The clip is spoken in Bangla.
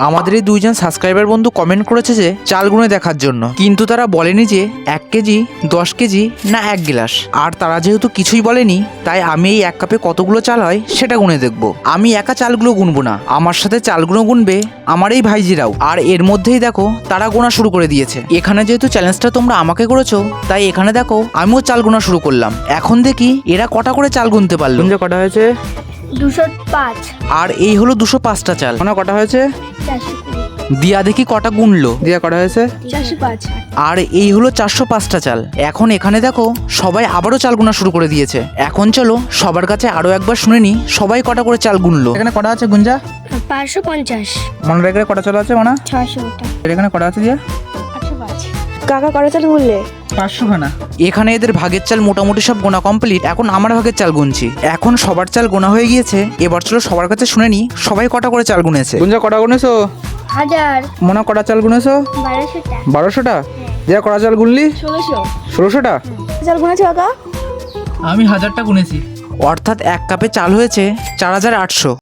আমাদের এই দুইজন সাবস্ক্রাইবার বন্ধু কমেন্ট করেছে যে চাল গুনে দেখার জন্য, কিন্তু তারা বলেনি যে 1 কেজি, 10 কেজি না 1 গ্লাস। আর তারা যেহেতু কিছুই বলেনি, তাই আমি এই 1 কাপে কতগুলো চাল হয় সেটা গুনে দেখব। আমি একা চালগুলো গুনবো না, আমার সাথে চালগুলো গুনবে আমার এই ভাইজিরাও। আর এর মধ্যেই দেখো তারা গোনা শুরু করে দিয়েছে। এখানে যেহেতু চ্যালেঞ্জটা তোমরা আমাকে করেছো, তাই এখানে দেখো আমিও চাল গোনা শুরু করলাম। এখন দেখি এরা কটা করে চাল গুনতে পারলো। কটা হয়েছে? 205। আর এই হলো 205টা চাল। মনে কটা হয়েছে? 420। দিয়া দেখি কটা গুনলো। দিয়া কটা হয়েছে? 405। আর এই হলো 405টা চাল। এখন এখানে দেখো সবাই আবারও চাল গোনা শুরু করে দিয়েছে। এখন চলো সবার কাছে আরো একবার শুনে নি সবাই কটা করে চাল গুনলো। এখানে কটা আছে গুঞ্জা? 550। মনে রেখে কটা চাল আছে মনে? 600টা। এখানে কটা আছে দিয়া? 805। কাকা কটা চাল বললে? 500 খানা। এখানে এদের ভাগের চাল মোটামুটি সব গোনা কমপ্লিট। এখন আমার ভাগের চাল গুনছি। এখন সবার চাল গোনা হয়ে গিয়েছে। এবার চলো সবার কাছে শুনে নি সবাই কটা করে চাল গুনেছে। গুঞ্জা কটা গুনেছো? 1000। মনে কটা চাল গুনেছো? 1200টা। 1200টা। দিয়া কটা চাল গুনলি? 1600। 1600টা। চাল গুনেছো কাকা? আমি 1000টা গুনেছি। অর্থাৎ 1 কাপে চাল হয়েছে 4800।